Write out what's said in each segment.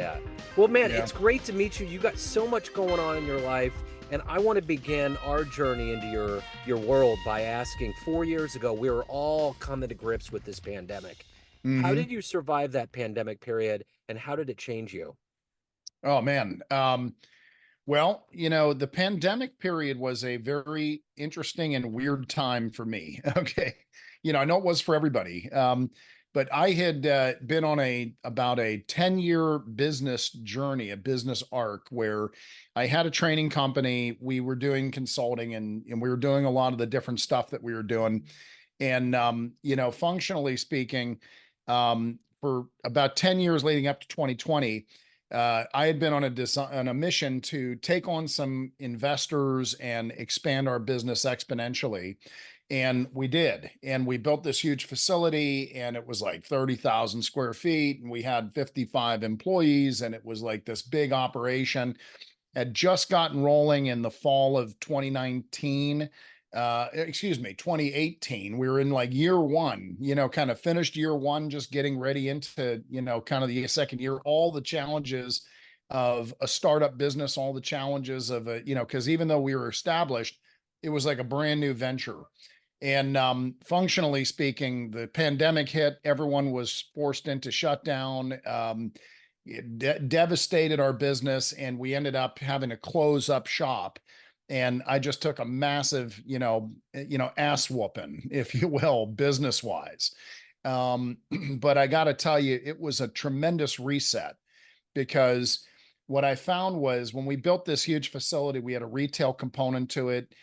Yeah. Well, man, Yeah. it's great to meet you. You got so much going on in your life, and I want to begin our journey into your world by asking, 4 years ago, we were all coming to grips with this pandemic. How Hmm. did you survive that pandemic period, and how did it change you? Oh man. Well, the pandemic period was a very interesting and weird time for me. Okay. I know it was for everybody. But I had been on about a 10-year business journey, a business arc where I had a training company. We were doing consulting and we were doing a lot of the different stuff that we were doing. And, functionally speaking, for about 10 years leading up to 2020, I had been on a mission to take on some investors and expand our business exponentially. And we did. And we built this huge facility, and it was like 30,000 square feet. And we had 55 employees, and it was like this big operation. Had just gotten rolling in the fall of 2019. Excuse me, 2018. We were in like year one, kind of finished year one, just getting ready into, kind of the second year, all the challenges of a startup business, all the challenges of because even though we were established, it was like a brand new venture. And functionally speaking, the pandemic hit, everyone was forced into shutdown. It devastated our business, and we ended up having to close up shop. And I just took a massive, ass whooping, if you will, business wise. Um, but I got to tell you, it was a tremendous reset because what I found was when we built this huge facility, we had a retail component to it.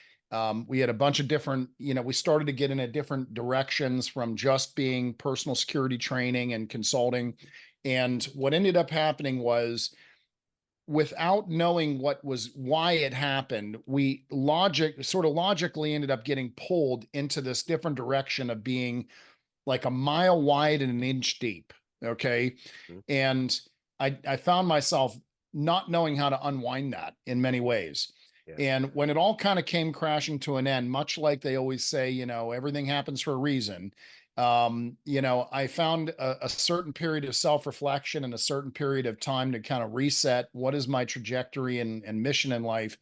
We had a bunch of different, we started to get in a different directions from just being personal security training and consulting. And what ended up happening was, without knowing why it happened, we logically ended up getting pulled into this different direction of being like a mile wide and an inch deep. Okay. Mhm. And I found myself not knowing how to unwind that in many ways. Yeah. And when it all kind of came crashing to an end, much like they always say, everything happens for a reason. I found a certain period of self-reflection and a certain period of time to kind of reset what is my trajectory and mission in life.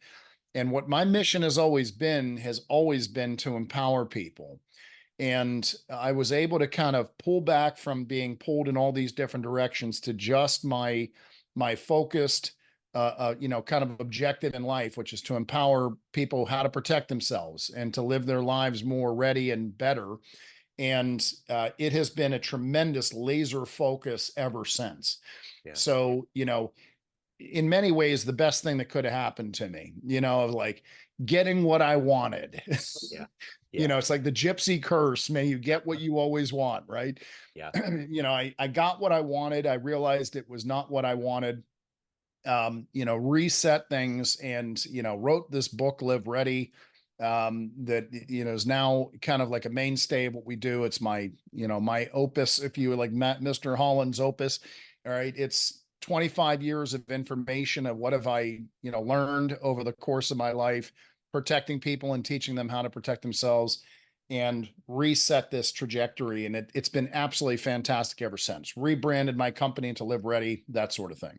And what my mission has always been to empower people. And I was able to kind of pull back from being pulled in all these different directions to just my focused, kind of objective in life, which is to empower people how to protect themselves and to live their lives more ready and better. And it has been a tremendous laser focus ever since. Yeah. So, in many ways, the best thing that could have happened to me, of like getting what I wanted. Yeah. Yeah. It's like the gypsy curse. May you get what you always want, right? Yeah. I got what I wanted. I realized it was not what I wanted. Reset things and, wrote this book, Live Ready, that, is now kind of like a mainstay of what we do. It's my opus, if you would, like Mr. Holland's opus. All right. It's 25 years of information of what have I, learned over the course of my life, protecting people and teaching them how to protect themselves and reset this trajectory. And it's been absolutely fantastic ever since. Rebranded my company into Live Ready, that sort of thing.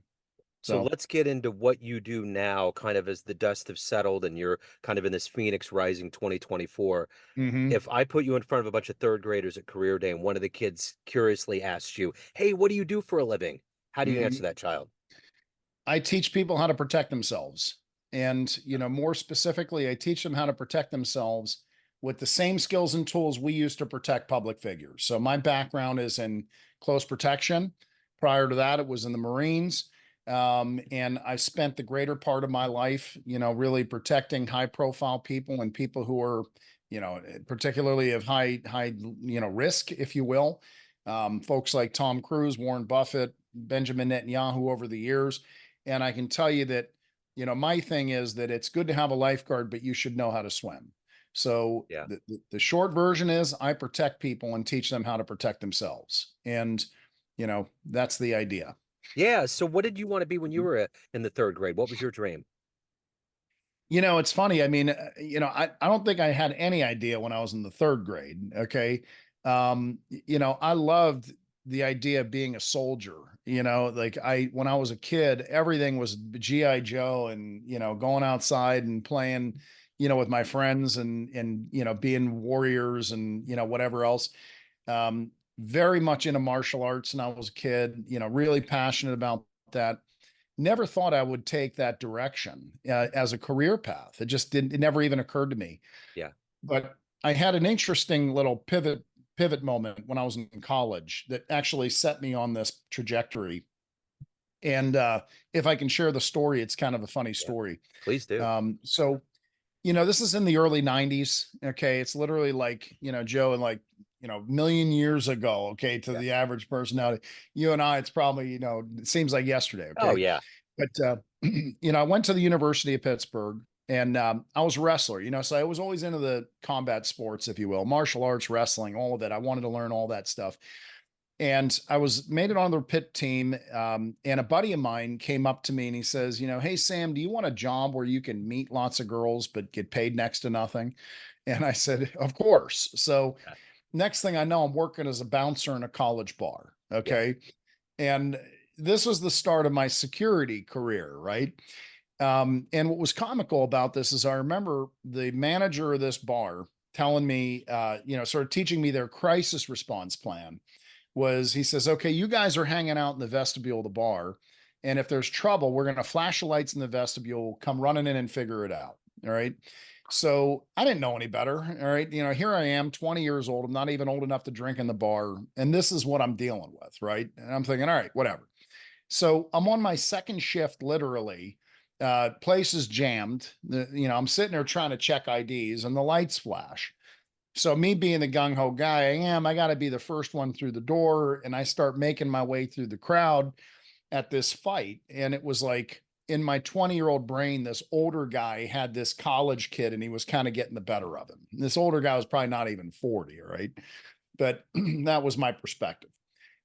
So So, let's get into what you do now, kind of as the dust have settled and you're kind of in this Phoenix Rising 2024. mhm. If I put you in front of a bunch of third graders at career day and one of the kids curiously asks you, "Hey, what do you do for a living?" How do you answer Mhm. that child? I teach people how to protect themselves. And, more specifically, I teach them how to protect themselves with the same skills and tools we use to protect public figures. So my background is in close protection. Prior to that, it was in the Marines. And I spent the greater part of my life, really protecting high profile people and people who are, particularly of high, risk, if you will. Folks like Tom Cruise, Warren Buffett, Benjamin Netanyahu over the years. And I can tell you that, my thing is that it's good to have a lifeguard, but you should know how to swim. So Yeah. the short version is I protect people and teach them how to protect themselves. And, that's the idea. Yeah. So what did you want to be when you were in the third grade? What was your dream? It's funny. I mean, I don't think I had any idea when I was in the third grade. Okay. I loved the idea of being a soldier. Like when I was a kid, everything was GI Joe, and going outside and playing, with my friends, and being warriors, and whatever else. Very much into martial arts, and I was a kid, really passionate about that. Never thought I would take that direction as a career path. It just didn't. It never even occurred to me. Yeah. But I had an interesting little pivot moment when I was in college that actually set me on this trajectory. And if I can share the story, it's kind of a funny Yeah. story. Please do. So this is in the early 90s. Okay. It's literally like, Joe, and like, million years ago. Okay. To Yeah. the average personality, you and I, it's probably, it seems like yesterday. Oh, Okay. yeah. But, I went to the University of Pittsburgh, and I was a wrestler, so I was always into the combat sports, if you will, martial arts, wrestling, all of it. I wanted to learn all that stuff. And I was made it on the pit team. And a buddy of mine came up to me and he says, hey, Sam, do you want a job where you can meet lots of girls, but get paid next to nothing? And I said, of course. So Yeah. next thing I know, I'm working as a bouncer in a college bar. Yeah. Okay. And this was the start of my security career, right? And what was comical about this is I remember the manager of this bar telling me, sort of teaching me their crisis response plan. Was he says, okay, you guys are hanging out in the vestibule of the bar, and if there's trouble, we're going to flash the lights in the vestibule, come running in and figure it out. All right. So I didn't know any better. All right. Here I am, 20 years old. I'm not even old enough to drink in the bar. And this is what I'm dealing with. Right. And I'm thinking, all right, whatever. So I'm on my second shift, literally. Place is jammed. I'm sitting there trying to check IDs, and the lights flash. So me being the gung ho guy I got to be the first one through the door, and I start making my way through the crowd at this fight. And it was like, in my 20-year-old brain, this older guy had this college kid, and he was kind of getting the better of him. This older guy was probably not even 40, right? But that was my perspective.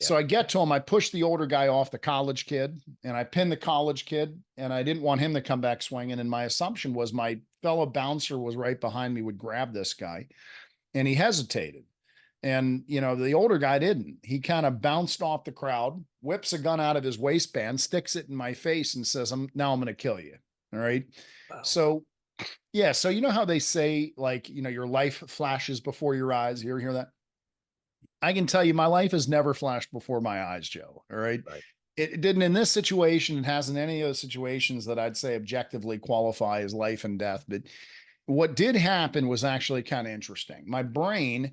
Yeah. So I get to him, I push the older guy off the college kid, and I pin the college kid, and I didn't want him to come back swinging. And my assumption was my fellow bouncer was right behind me, would grab this guy, and he hesitated. And, the older guy didn't. He kind of bounced off the crowd, whips a gun out of his waistband, sticks it in my face, and says, I'm going to kill you. All right. Wow. So, yeah. So, how they say, like, your life flashes before your eyes. You ever hear that? I can tell you my life has never flashed before my eyes, Joe. All right. Right. It didn't in this situation. It hasn't any of the situations that I'd say objectively qualify as life and death. But what did happen was actually kind of interesting. My brain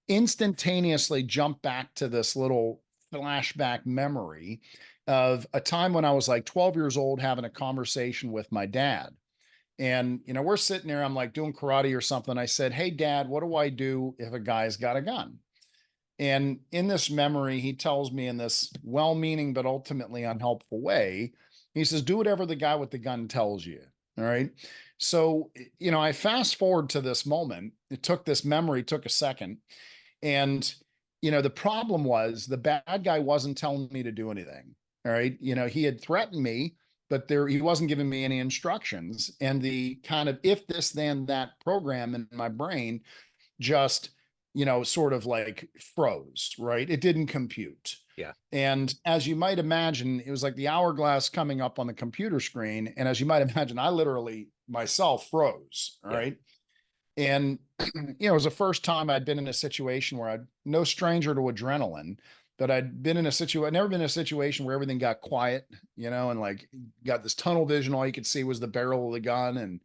instantaneously jumped back to this little flashback memory of a time when I was like 12 years old having a conversation with my dad. And, we're sitting there, I'm like doing karate or something. I said, hey, Dad, what do I do if a guy's got a gun? And in this memory, he tells me in this well meaning, but ultimately unhelpful way, he says, do whatever the guy with the gun tells you. All right. So, I fast forward to this moment. It took this memory, took a second. And, the problem was the bad guy wasn't telling me to do anything. All right. He had threatened me, but he wasn't giving me any instructions. And the kind of if this, then that program in my brain just, sort of like froze, right? It didn't compute. Yeah. And as you might imagine, it was like the hourglass coming up on the computer screen. And as you might imagine, I literally myself froze. All Yeah. right. And, it was the first time I'd been in a situation where I'd no stranger to adrenaline, but I'd never been in a situation where everything got quiet, and like got this tunnel vision. All you could see was the barrel of the gun. And,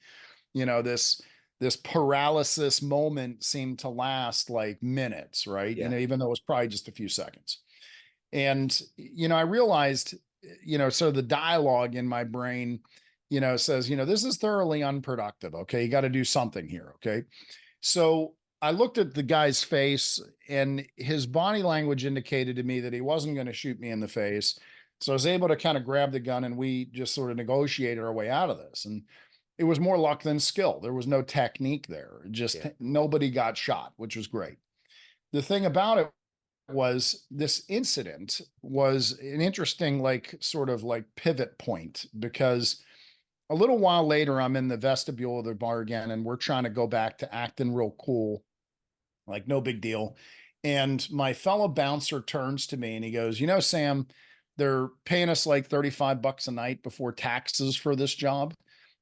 this paralysis moment seemed to last like minutes, right? Yeah. Even though it was probably just a few seconds. And, I realized, so the dialogue in my brain, says, this is thoroughly unproductive. Okay. You got to do something here. Okay. So I looked at the guy's face, and his body language indicated to me that he wasn't going to shoot me in the face. So I was able to kind of grab the gun, and we just sort of negotiated our way out of this. And it was more luck than skill. There was no technique there. Just Yeah. nobody got shot, which was great. The thing about it was this incident was an interesting, like, sort of like pivot point, because a little while later, I'm in the vestibule of the bar again, and we're trying to go back to acting real cool, like no big deal. And my fellow bouncer turns to me and he goes, Sam, they're paying us like 35 bucks a night before taxes for this job.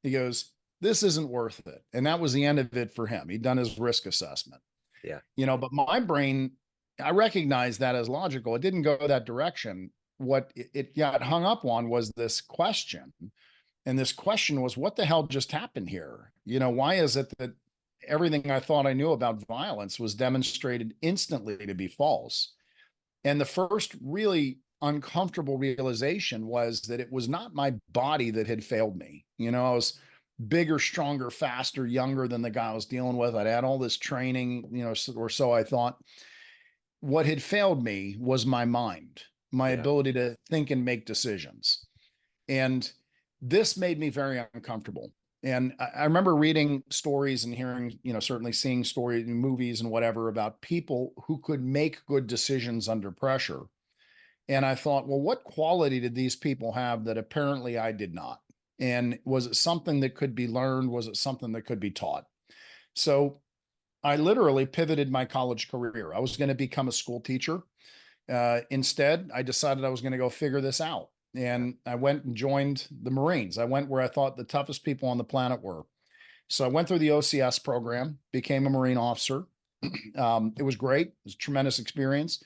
He goes, this isn't worth it. And that was the end of it for him. He'd done his risk assessment, Yeah. but my brain, I recognized that as logical. It didn't go that direction. What it got hung up on was this question. And this question was, what the hell just happened here? Why is it that everything I thought I knew about violence was demonstrated instantly to be false? And the first really uncomfortable realization was that it was not my body that had failed me. I was bigger, stronger, faster, younger than the guy I was dealing with. I'd had all this training, or so I thought. What had failed me was my mind, my Yeah. ability to think and make decisions. And this made me very uncomfortable. And I remember reading stories and hearing, certainly seeing stories in movies and whatever about people who could make good decisions under pressure. And I thought, well, what quality did these people have that apparently I did not? And was it something that could be learned? Was it something that could be taught? So I literally pivoted my college career. I was going to become a school teacher. Instead, I decided I was going to go figure this out. And I went and joined the Marines. I went where I thought the toughest people on the planet were. So I went through the OCS program, became a Marine officer. It was great. It was a tremendous experience.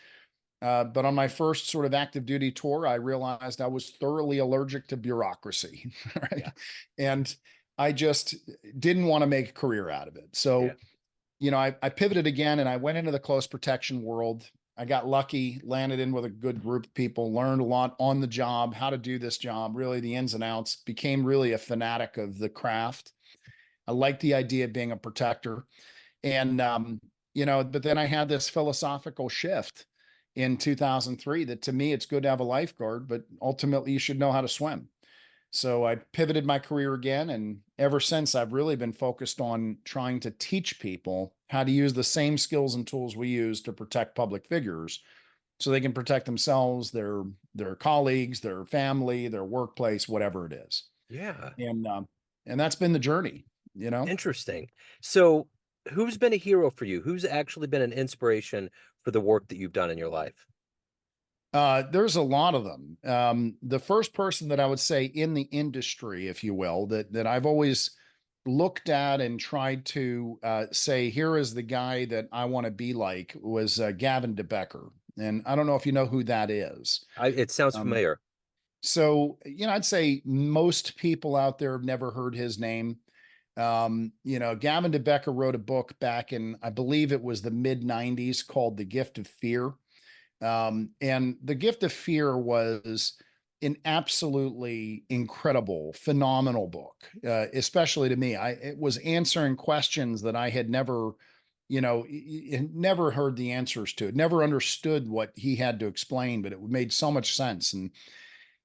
But on my first sort of active duty tour, I realized I was thoroughly allergic to bureaucracy. Right. Yeah. And I just didn't want to make a career out of it. Yeah. So, I pivoted again and I went into the close protection world. I got lucky, landed in with a good group of people, learned a lot on the job, how to do this job, really the ins and outs, became really a fanatic of the craft. I liked the idea of being a protector. And, but then I had this philosophical shift in 2003 that to me, it's good to have a lifeguard, but ultimately you should know how to swim. So I pivoted my career again. And ever since, I've really been focused on trying to teach people how to use the same skills and tools we use to protect public figures so they can protect themselves, their colleagues, their family, their workplace, whatever it is. Yeah. And that's been the journey. Interesting. So, who's been a hero for you? Who's actually been an inspiration for the work that you've done in your life? There's a lot of them. The first person that I would say in the industry, if you will, that I've always looked at and tried to say, here is the guy that I want to be like, was Gavin DeBecker. And I don't know if you know who that is. It sounds Um, familiar. so, I'd say most people out there have never heard his name. Gavin DeBecker wrote a book back in, I believe it was the mid 90s called The Gift of Fear. And The Gift of Fear was an absolutely incredible, phenomenal book, especially to me. It was answering questions that I had never, never heard the answers to, never understood what he had to explain, but it made so much sense. And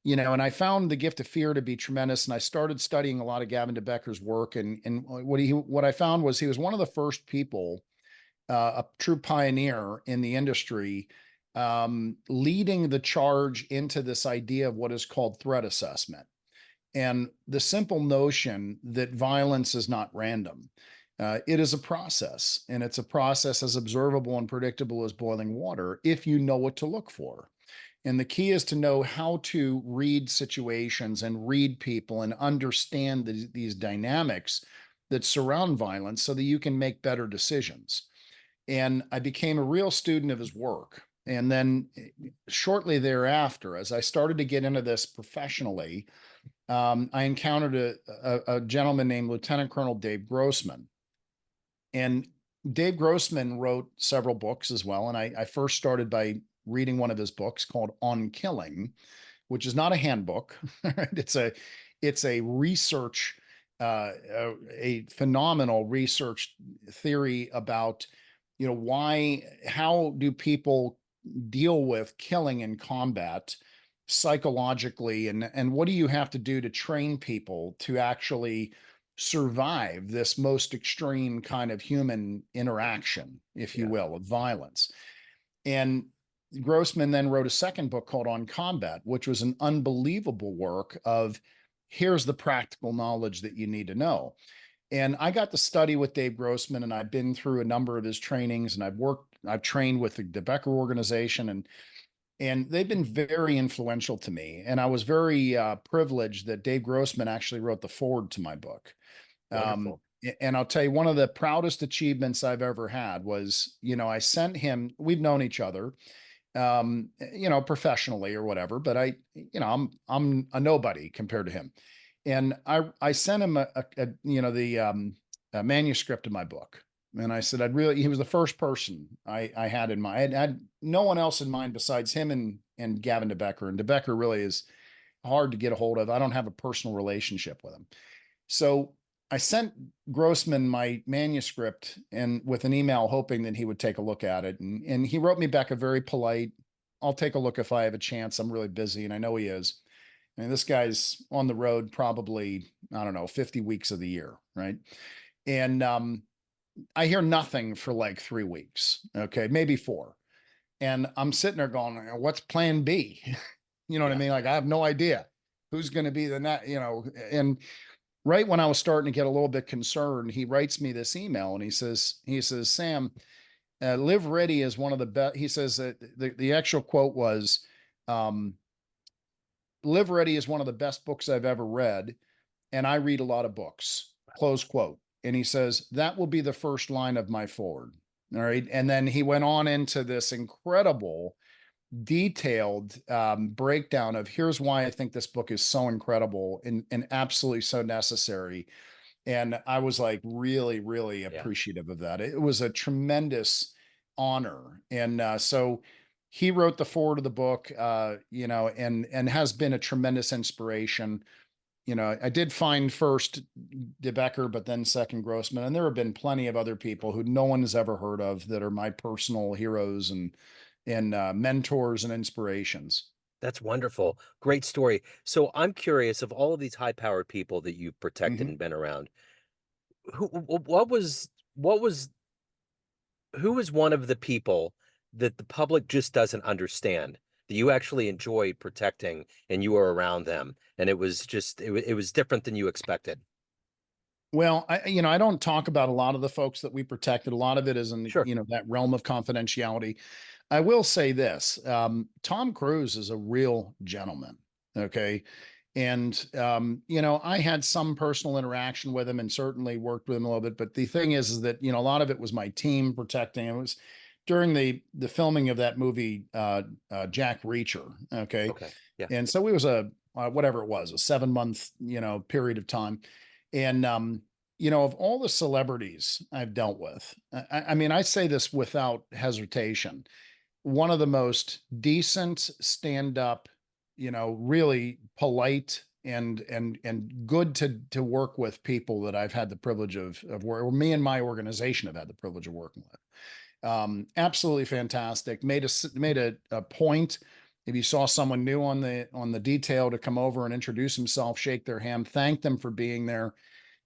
I found The Gift of Fear to be tremendous. And I started studying a lot of Gavin DeBecker's work. And what I found was he was one of the first people, a true pioneer in the industry, leading the charge into this idea of what is called threat assessment and the simple notion that violence is not random. It is a process, and it's a process as observable and predictable as boiling water if you know what to look for. And the key is to know how to read situations and read people and understand these dynamics that surround violence so that you can make better decisions. And I became a real student of his work. And then shortly thereafter, as I started to get into this professionally, I encountered a gentleman named Lieutenant Colonel Dave Grossman. And Dave Grossman wrote several books as well. And I first started by reading one of his books called On Killing, which is not a handbook. It's a research, a phenomenal research theory about, how do people deal with killing in combat psychologically, and what do you have to do to train people to actually survive this most extreme kind of human interaction, if you Yeah. will, of violence. And Grossman then wrote a second book called On Combat, which was an unbelievable work of here's the practical knowledge that you need to know. And I got to study with Dave Grossman, and I've been through a number of his trainings, and I've trained with the Becker organization. and they've been very influential to me. And I was very privileged that Dave Grossman actually wrote the foreword to my book. Um, Wonderful. and I'll tell you, one of the proudest achievements I've ever had was, I sent him, we've known each other, professionally or whatever, but I'm a nobody compared to him. And I sent him a manuscript of my book. And I said, he was the first person I had in mind. I had no one else in mind besides him and Gavin DeBecker. And DeBecker really is hard to get a hold of. I don't have a personal relationship with him. So I sent Grossman my manuscript and with an email hoping that he would take a look at it. And he wrote me back a very polite, I'll take a look if I have a chance. I'm really busy. And I know he is. And this guy's on the road probably, I don't know, 50 weeks of the year. Right. And I hear nothing for like 3 weeks. Okay. Maybe four. And I'm sitting there going, what's plan B? You know what I Yeah. mean? Like I have no idea who's going to be the net, and right when I was starting to get a little bit concerned, he writes me this email and he says, Sam, Live Ready is one of the best. He says that the actual quote was, um, Live Ready is one of the best books I've ever read. And I read a lot of books, close quote. And he says, that will be the first line of my forward. All right. And then he went on into this incredible, detailed breakdown of here's why I think this book is so incredible and absolutely so necessary. And I was like really, really Yeah. appreciative of that. It was a tremendous honor. And so he wrote the forward of the book, and has been a tremendous inspiration. I did find first DeBecker, but then second Grossman. And there have been plenty of other people who no one has ever heard of that are my personal heroes and mentors and inspirations. That's wonderful. Great story. So I'm curious, of all of these high-powered people that you've protected Mhm. and been around, what was who is one of the people that the public just doesn't understand that you actually enjoy protecting and you were around them and it was just it was different than you expected? Well, I don't talk about a lot of the folks that we protected. A lot of it is in, Sure. that realm of confidentiality. I will say this, Tom Cruise is a real gentleman. Okay. And, I had some personal interaction with him and certainly worked with him a little bit. But the thing is that, a lot of it was my team protecting. It was during the filming of that movie, Jack Reacher. Okay. Okay. Yeah. And so it was whatever it was, a 7 month, period of time. And, of all the celebrities I've dealt with, I mean, I say this without hesitation, one of the most decent stand up, really polite and good to work with people that I've had the privilege of work, or me and my organization have had the privilege of working with. Absolutely fantastic. Made a point. If you saw someone new on the detail to come over and introduce himself, shake their hand, thank them for being there.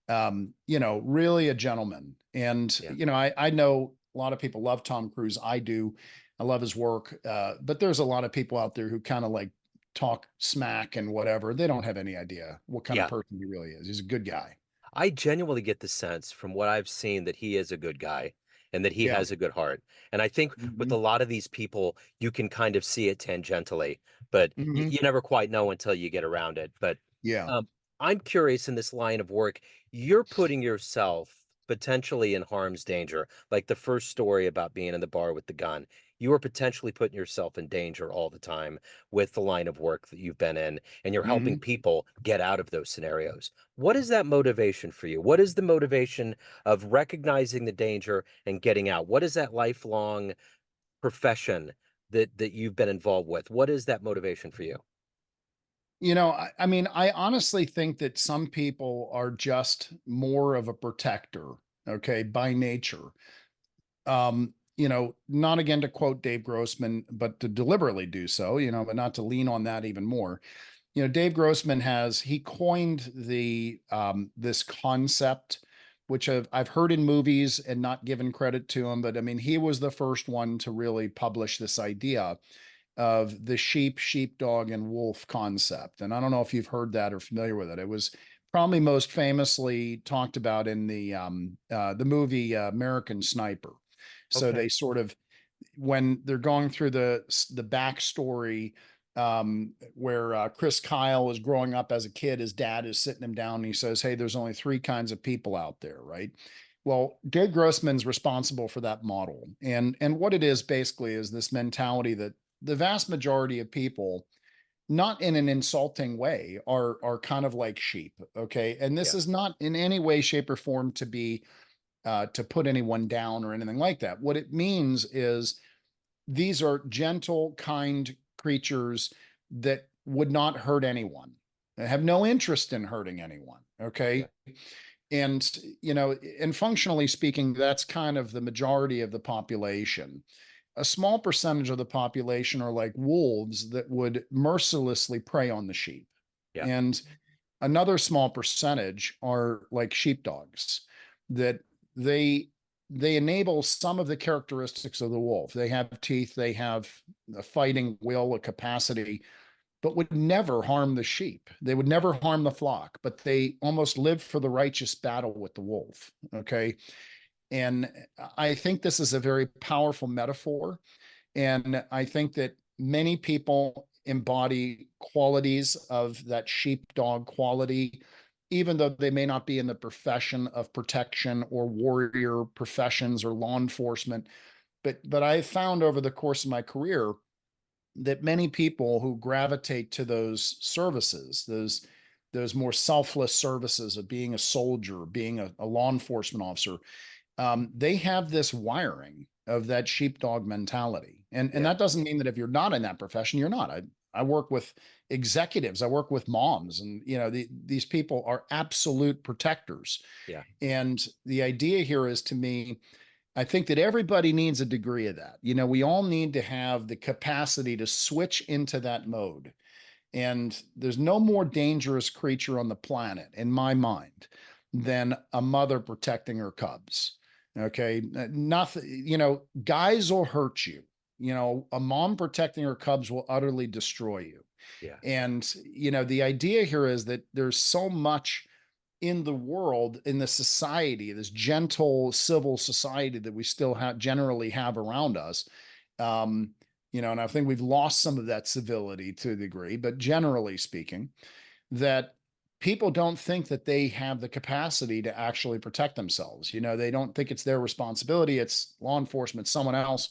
Really a gentleman. And, Yeah. I know a lot of people love Tom Cruise. I do. I love his work. But there's a lot of people out there who kind of like talk smack and whatever. They don't have any idea what kind of Yeah. person he really is. He's a good guy. I genuinely get the sense from what I've seen that he is a good guy and that he Yeah. has a good heart. And I think with a Hmm. lot of these people, you can kind of see it tangentially, but Hmm. you never quite know until you get around it. But Yeah. um, I'm curious in this line of work, you're putting yourself potentially in harm's danger. Like the first story about being in the bar with the gun. You are potentially putting yourself in danger all the time with the line of work that you've been in, and you're helping Hmm. people get out of those scenarios. What is that motivation for you? What is the motivation of recognizing the danger and getting out? What is that lifelong profession that you've been involved with? What is that motivation for you? I mean, I honestly think that some people are just more of a protector, okay, by nature. Not again to quote Dave Grossman, but to deliberately do so, but not to lean on that even more. Dave Grossman he coined this concept, which I've heard in movies and not given credit to him, but I mean, he was the first one to really publish this idea of the sheepdog, and wolf concept. And I don't know if you've heard that or familiar with it. It was probably most famously talked about in the movie American Sniper. So Okay. they sort of when they're going through the backstory, where Chris Kyle is growing up as a kid, his dad is sitting him down and he says, "Hey, there's only three kinds of people out there, right?" Well, Dave Grossman's responsible for that model, and what it is basically is this mentality that the vast majority of people, not in an insulting way, are kind of like sheep. Okay, and this Yeah. is not in any way, shape, or form to be to put anyone down or anything like that. What it means is these are gentle, kind creatures that would not hurt anyone. They have no interest in hurting anyone. Yeah. Okay. And, and functionally speaking, that's kind of the majority of the population. A small percentage of the population are like wolves that would mercilessly prey on the sheep. Yeah. And another small percentage are like sheepdogs that they they enable some of the characteristics of the wolf. They have teeth, they have a fighting will, a capacity, but would never harm the sheep. They would never harm the flock, but they almost live for the righteous battle with the wolf. Okay. And I think this is a very powerful metaphor. And I think that many people embody qualities of that sheepdog quality, even though they may not be in the profession of protection or warrior professions or law enforcement. But I found over the course of my career that many people who gravitate to those services, those more selfless services of being a soldier, being a law enforcement officer, they have this wiring of that sheepdog mentality. And Yeah. that doesn't mean that if you're not in that profession, you're not. I work with executives, I work with moms, and these people are absolute protectors. Yeah. And the idea here is, to me, I think that everybody needs a degree of that. We all need to have the capacity to switch into that mode. And there's no more dangerous creature on the planet, in my mind, than a mother protecting her cubs. Okay. Nothing, guys will hurt you. A mom protecting her cubs will utterly destroy you. Yeah. And, the idea here is that there's so much in the world, in the society, this gentle civil society that we still generally have around us. Um, and I think we've lost some of that civility to a degree, but generally speaking, that people don't think that they have the capacity to actually protect themselves. They don't think it's their responsibility. It's law enforcement, someone else.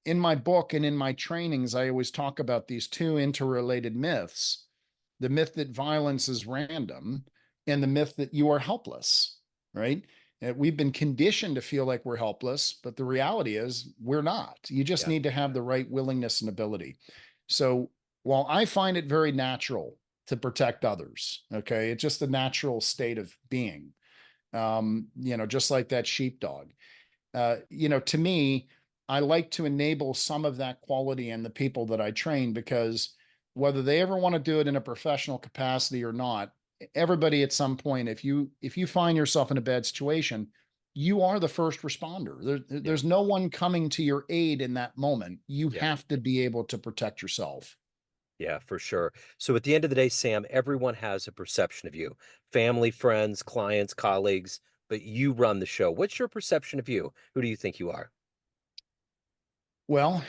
In my book and in my trainings, I always talk about these two interrelated myths: the myth that violence is random, and the myth that you are helpless, right? We've been conditioned to feel like we're helpless, but the reality is we're not. You just Yeah. need to have the right willingness and ability. So while I find it very natural to protect others, okay, it's just a natural state of being, just like that sheepdog. To me, I like to enable some of that quality in the people that I train, because whether they ever want to do it in a professional capacity or not, everybody at some point, if you find yourself in a bad situation, you are the first responder. Yeah. There's no one coming to your aid in that moment. You Yeah. have to be able to protect yourself. Yeah, for sure. So at the end of the day, Sam, everyone has a perception of you. Family, friends, clients, colleagues, but you run the show. What's your perception of you? Who do you think you are? Well,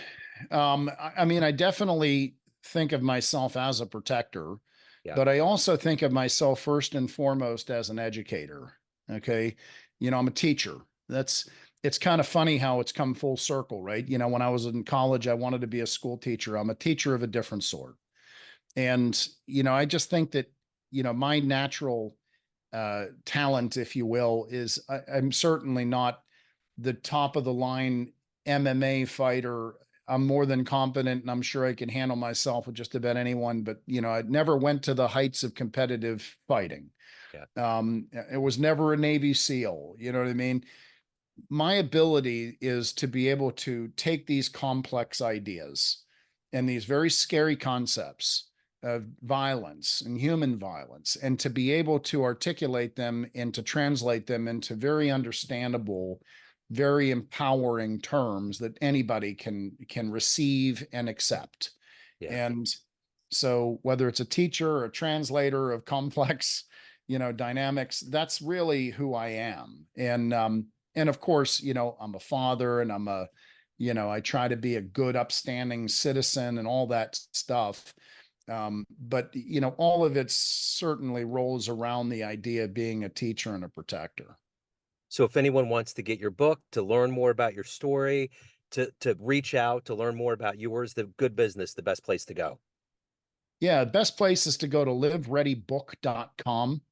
I mean, I definitely think of myself as a protector, Yeah. but I also think of myself first and foremost as an educator. Okay. I'm a teacher. It's kind of funny how it's come full circle, right? When I was in college, I wanted to be a school teacher. I'm a teacher of a different sort. And, I just think that, my natural talent, if you will, is I'm certainly not the top of the line MMA fighter. I'm more than competent, and I'm sure I can handle myself with just about anyone. But I never went to the heights of competitive fighting. Yeah. It was never a Navy SEAL. You know what I mean? My ability is to be able to take these complex ideas and these very scary concepts of violence and human violence, and to be able to articulate them and to translate them into very understandable, very empowering terms that anybody can receive and accept. Yeah. And so whether it's a teacher or a translator of complex, dynamics, that's really who I am. And of course, I'm a father, and I try to be a good, upstanding citizen and all that stuff. But all of it certainly rolls around the idea of being a teacher and a protector. So if anyone wants to get your book, to learn more about your story, to reach out, to learn more about yours, the good business, the best place to go. Yeah, the best place is to go to livereadybook.com.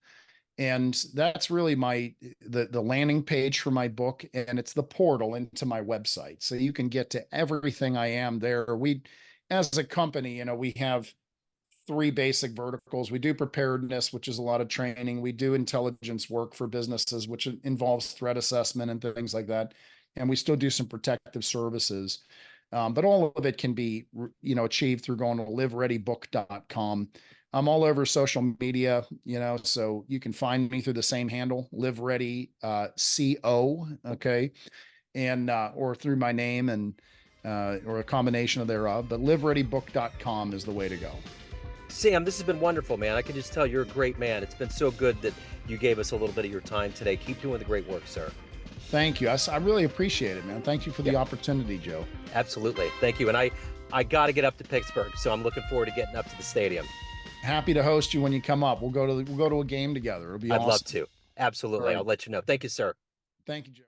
And that's really the landing page for my book, and it's the portal into my website. So you can get to everything I am there. We, as a company, we have three basic verticals. We do preparedness, which is a lot of training. We do intelligence work for businesses, which involves threat assessment and things like that. And we still do some protective services. But all of it can be, achieved through going to livereadybook.com. I'm all over social media, so you can find me through the same handle, Live Ready CO, okay, and or through my name and or a combination of thereof. But livereadybook.com is the way to go. Sam, this has been wonderful, man. I can just tell you're a great man. It's been so good that you gave us a little bit of your time today. Keep doing the great work, sir. Thank you. I really appreciate it, man. Thank you for Yeah, the opportunity, Joe. absolutely. Thank you. And I got to get up to Pittsburgh, so I'm looking forward to getting up to the stadium. Happy to host you when you come up. We'll go to a game together. It'll be I'd love awesome. to. All Absolutely. right. I'll let you know. Thank you, sir. Thank you, Joe.